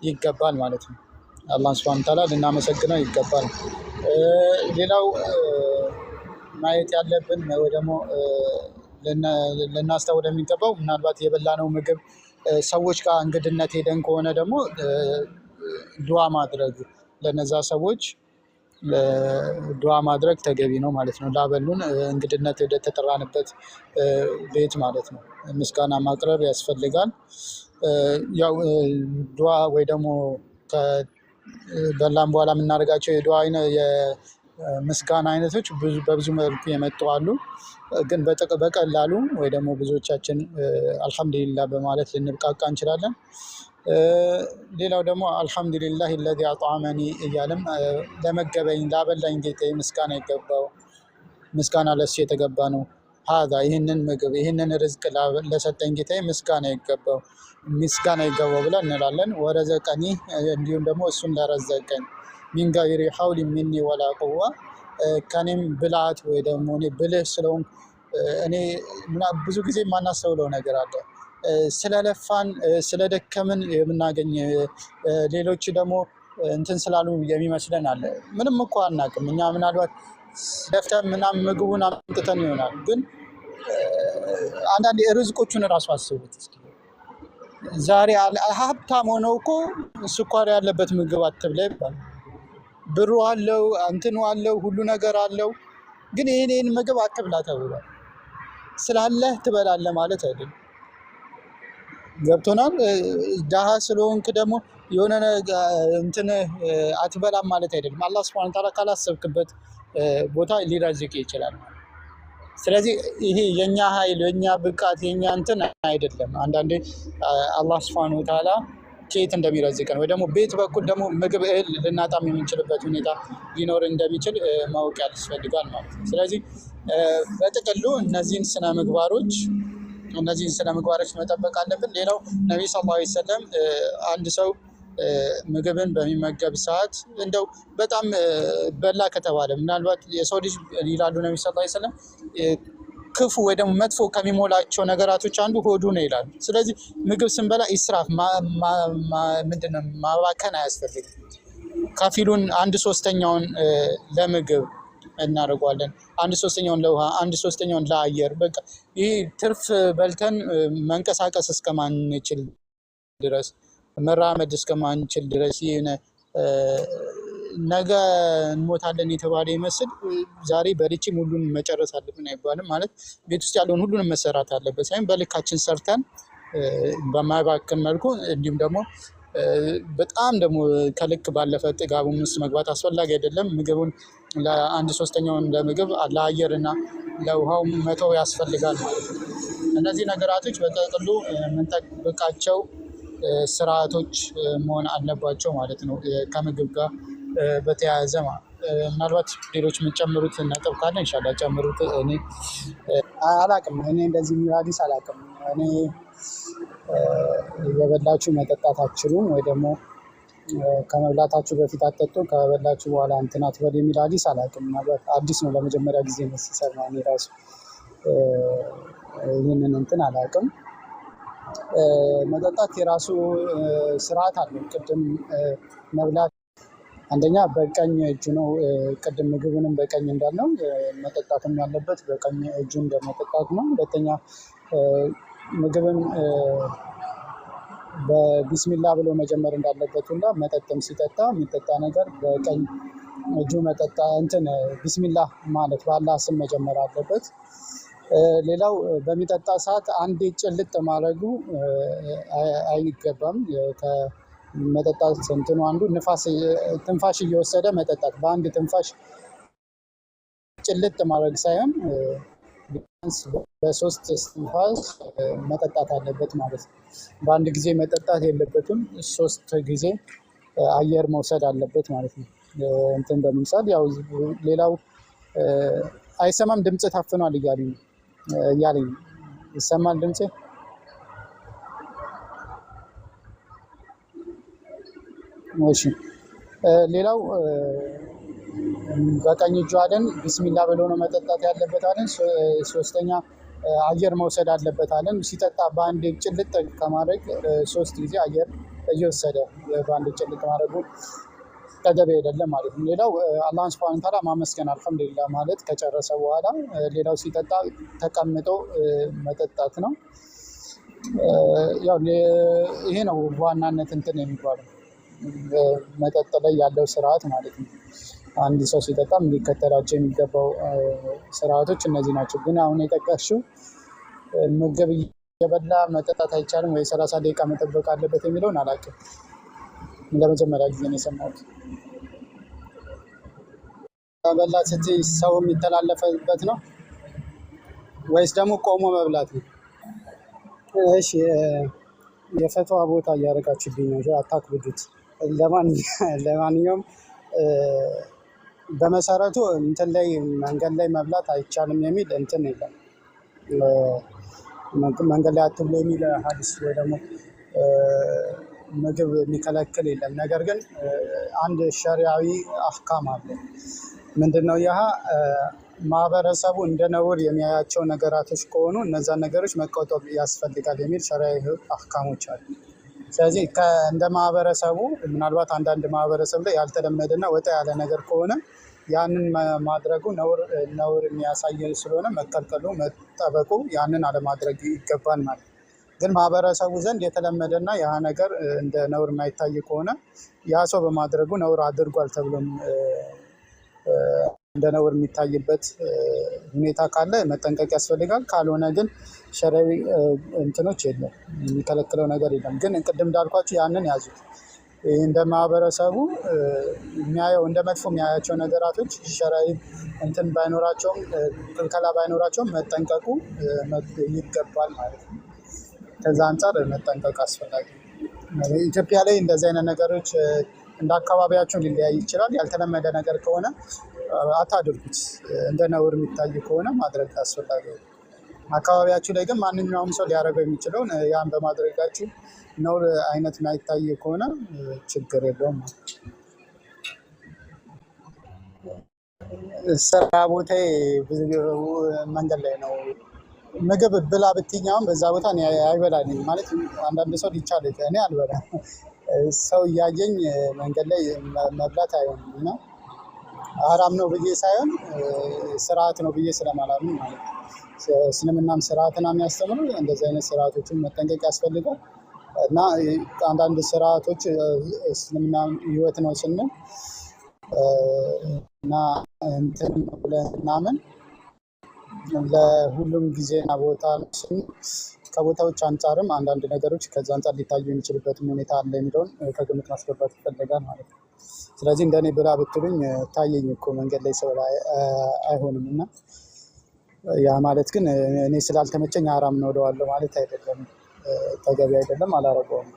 ይገባል ማለት ነው። አላህ ሱብሓነሁ ወተዓላ ልናመሰግነው ይገባል። ሌላው ማየት ያለብን ወይ ደግሞ ልናስተውል የሚገባው ምናልባት የበላነው ምግብ ሰዎች ጋር እንግድነት ሄደን ከሆነ ደግሞ ዱዓ ማድረግ ለነዛ ሰዎች ዱዓ ማድረግ ተገቢ ነው ማለት ነው። ላበሉን እንግድነት ወደ ተጠራንበት ቤት ማለት ነው ምስጋና ማቅረብ ያስፈልጋል። ያው ዱዓ ወይ ደግሞ ከበላን በኋላ የምናደርጋቸው የዱዓ የምስጋና አይነቶች በብዙ መልኩ የመጡ አሉ። ግን በቀላሉ ወይ ደግሞ ብዙዎቻችን አልሐምዱሊላህ በማለት ልንብቃቃ እንችላለን። ሌላው ደግሞ አልሐምዱሊላህ ለዚ አጥዓመኒ እያለም ለመገበኝ ላበላኝ ጌታዬ ምስጋና ይገባው፣ ምስጋና ለሱ የተገባ ነው። ሀዛ ይህንን ምግብ ይህንን ርዝቅ ለሰጠኝ ጌታዬ ምስጋና ይገባው ብለን እንላለን። ወረዘቀኒ እንዲሁም ደግሞ እሱን ለረዘቀኝ ሚን ገይሪ ሐውሊ ሚኒ ወላ ቁዋ ከኔም ብልሃት ወይ ደግሞ እኔ ብልህ ስለሆንኩ እኔ ብዙ ጊዜ የማናስተውለው ነገር አለ። ስለለፋን ስለደከምን የምናገኝ ሌሎች ደግሞ እንትን ስላሉ የሚመስለን አለ። ምንም እኮ አናውቅም እኛ ምናልባት ለፍተን ምናምን ምግቡን አምጥተን ይሆናል። ግን አንዳንዴ ርዝቆቹን እራሱ አስቡት እስኪ። ዛሬ ሀብታም ሆነው እኮ ስኳር ያለበት ምግብ አትብላ ይባላል። ብሩ አለው እንትኑ አለው ሁሉ ነገር አለው። ግን ይህን ምግብ አትብላ ተብሏል። ስላለህ ትበላለህ ማለት አይደለም። ገብቶናል። ደሃ ስለሆንክ ደግሞ የሆነ እንትን አትበላም ማለት አይደለም። አላህ ሱብሓነሁ ወተዓላ ካላሰብክበት ቦታ ሊረዝቅ ይችላል። ስለዚህ ይሄ የኛ ኃይል የኛ ብቃት የኛ እንትን አይደለም። አንዳንዴ አላህ ሱብሓነሁ ወተዓላ ከየት እንደሚረዝቀን ወይ ደግሞ ቤት በኩል ደግሞ ምግብ እህል ልናጣም የምንችልበት ሁኔታ ሊኖር እንደሚችል ማወቅ ያስፈልጋል ማለት ነው። ስለዚህ በጥቅሉ እነዚህን ስነ ምግባሮች መጠበቅ አለብን። ሌላው ነቢይ ሰለላሁ ዐለይሂ ወሰለም አንድ ሰው ምግብን በሚመገብ ሰዓት እንደው በጣም በላ ከተባለ ምናልባት የሰው ልጅ ይላሉ ነቢይ ሰለላሁ ዐለይሂ ወሰለም ክፉ ወይ ደግሞ መጥፎ ከሚሞላቸው ነገራቶች አንዱ ሆዱ ነው ይላሉ። ስለዚህ ምግብ ስንበላ ኢስራፍ ምንድነው ማባከን አያስፈልግም። ከፊሉን 1/3 ለምግብ እናደርገዋለን፣ 1/3 ለውሃ፣ 1/3 ለአየር። በቃ ይህ ትርፍ በልተን መንቀሳቀስ እስከማንችል ድረስ መራመድ እስከማንችል ድረስ ነገ እንሞታለን የተባለ ይመስል ዛሬ በልቼም ሁሉን መጨረስ አለብን አይባልም። ማለት ቤት ውስጥ ያለውን ሁሉንም መሰራት አለበት ሳይሆን በልካችን ሰርተን በማይባክን መልኩ እንዲሁም ደግሞ በጣም ደግሞ ከልክ ባለፈ ጥጋቡን ውስጥ መግባት አስፈላጊ አይደለም። ምግቡን ለ1/3 ለምግብ ለአየር እና ለውሃው መተው ያስፈልጋል ማለት ነው። እነዚህ ነገራቶች በጥቅሉ የምንጠብቃቸው ስርዓቶች መሆን አለባቸው ማለት ነው። ከምግብ ጋር በተያያዘ ምናልባት ሌሎች የምጨምሩት ነጥብ ካለ ኢንሻላህ ጨምሩት። እኔ አላቅም፣ እኔ እንደዚህ የሚል ሀዲስ አላቅም። እኔ የበላችሁ መጠጣት አትችሉም ወይ ደግሞ ከመብላታችሁ በፊት አትጠጡ፣ ከበላችሁ በኋላ እንትን አትበሉ የሚል ሀዲስ አላቅም። ምናልባት አዲስ ነው፣ ለመጀመሪያ ጊዜ ነው ሲሰማ። እኔ ራሱ ይህንን እንትን አላቅም። መጠጣት የራሱ ስርዓት አለው። ቅድም መብላት አንደኛ በቀኝ እጁ ነው። ቅድም ምግቡንም በቀኝ እንዳልነው መጠጣትም ያለበት በቀኝ እጁ እንደመጠጣት ነው። ሁለተኛ ምግብን በቢስሚላ ብሎ መጀመር እንዳለበት ሁላ መጠጥም ሲጠጣ የሚጠጣ ነገር በቀኝ እጁ መጠጣ እንትን ቢስሚላ ማለት በአላህ ስም መጀመር አለበት። ሌላው በሚጠጣ ሰዓት አንዴ ጭልጥ ማድረጉ አይገባም። ከመጠጣት እንትኑ አንዱ ትንፋሽ እየወሰደ መጠጣት፣ በአንድ ትንፋሽ ጭልጥ ማድረግ ሳይሆን ቢያንስ በ3 ትንፋሽ መጠጣት አለበት ማለት ነው። በአንድ ጊዜ መጠጣት የለበትም፣ 3 ጊዜ አየር መውሰድ አለበት ማለት ነው። እንትን በምሳል ያው ሌላው አይሰማም፣ ድምፅ ታፍኗል እያለኝ ይሰማል ድምፄ? እሺ። ሌላው በቀኝ እጁ አለን ቢስሚላ ብሎ ነው መጠጣት ያለበት አለን። 3ኛ አየር መውሰድ አለበት አለን። ሲጠጣ በአንድ ጭልጥ ከማድረግ 3 ጊዜ አየር እየወሰደ በአንድ ጭልጥ ማድረጉ ተገቢ አይደለም ማለት ነው። ሌላው አላህን ሱብሃነሁ ወተዓላ ማመስገን አልሐምዱሊላህ ማለት ከጨረሰ በኋላ ሌላው ሲጠጣ ተቀምጦ መጠጣት ነው። ያው ይሄ ነው በዋናነት እንትን የሚባለው መጠጥ ላይ ያለው ስርዓት ማለት ነው። አንድ ሰው ሲጠጣም ሊከተላቸው የሚገባው ስርዓቶች እነዚህ ናቸው። ግን አሁን የጠቀስሽው ምግብ እየበላ መጠጣት አይቻልም ወይ 30 ደቂቃ መጠበቅ አለበት የሚለውን አላውቅም። ለመጀመሪያ ጊዜ ነው የሰማሁት። መብላት ስትይ ሰው የሚተላለፈበት ነው ወይስ ደግሞ ቆሞ መብላት ነው? እሺ የፈትዋ ቦታ እያደረጋችሁብኝ ነው፣ አታክብዱት። ለማንኛውም በመሰረቱ እንትን ላይ መንገድ ላይ መብላት አይቻልም የሚል እንትን የለም። መንገድ ላይ አትብሉ የሚል ሀዲስ ወይ ደግሞ ምግብ የሚከለክል የለም። ነገር ግን አንድ ሸሪዓዊ አህካም አለ። ምንድነው ይህ? ማህበረሰቡ እንደ ነውር የሚያያቸው ነገራቶች ከሆኑ እነዛን ነገሮች መቆጠብ ያስፈልጋል የሚል ሸሪዓዊ አህካሞች አሉ። ስለዚህ እንደ ማህበረሰቡ ምናልባት አንዳንድ ማህበረሰብ ላይ ያልተለመደና ወጣ ያለ ነገር ከሆነ ያንን ማድረጉ ነውር የሚያሳይ ስለሆነ መከልከሉ መጠበቁ ያንን አለማድረግ ይገባል ማለት ነው። ግን ማህበረሰቡ ዘንድ የተለመደና ያ ነገር እንደ ነውር የማይታይ ከሆነ ያ ሰው በማድረጉ ነውር አድርጓል ተብሎም እንደ ነውር የሚታይበት ሁኔታ ካለ መጠንቀቅ ያስፈልጋል። ካልሆነ ግን ሸሪዓዊ እንትኖች የለም፣ የሚከለክለው ነገር የለም። ግን ቅድም እንዳልኳችሁ ያንን ያዙት። እንደ ማህበረሰቡ የሚያየው እንደ መጥፎ የሚያያቸው ነገራቶች ሸሪዓዊ እንትን ባይኖራቸውም ክልከላ ባይኖራቸውም መጠንቀቁ ይገባል ማለት ነው። ከዛ አንጻር መጠንቀቅ አስፈላጊ ነው። ኢትዮጵያ ላይ እንደዚህ አይነት ነገሮች እንደ አካባቢያቸው ሊለያይ ይችላል። ያልተለመደ ነገር ከሆነ አታድርጉት። እንደ ነውር የሚታይ ከሆነ ማድረግ አስፈላጊ ነው። አካባቢያችሁ ላይ ግን ማንኛውም ሰው ሊያደርገው የሚችለውን ያን በማድረጋችሁ ነውር አይነት የማይታይ ከሆነ ችግር የለውም። ስራ ቦታዬ ብዙ መንገድ ላይ ነው። ምግብ ብላ ብትኛውም በዛ ቦታ አይበላልኝ ማለት አንዳንድ ሰው ሊቻል እኔ አልበላም። ሰው እያየኝ መንገድ ላይ መብላት አይሆንም እና ሐራም ነው ብዬ ሳይሆን ስርዓት ነው ብዬ ስለማላምን ማለት ነው። እስልምናም ስርዓትን የሚያስተምሩ እንደዚህ አይነት ስርዓቶችን መጠንቀቅ ያስፈልጋል እና አንዳንድ ስርዓቶች እስልምና ህይወት ነው ስንል እና እንትን ብለን ምናምን ለሁሉም ጊዜና ቦታ ስንል ከቦታዎች አንጻርም አንዳንድ ነገሮች ከዛ አንጻር ሊታዩ የሚችልበትም ሁኔታ አለ የሚለውን ከግምት ማስገባት ይፈልጋል ማለት ነው። ስለዚህ እንደኔ ብላ ብትሉኝ ታየኝ እኮ መንገድ ላይ ሰው አይሆንም እና ያ ማለት ግን እኔ ስላልተመቸኝ ሐራም ነው እለዋለሁ ማለት አይደለም። ተገቢ አይደለም፣ አላረገውም።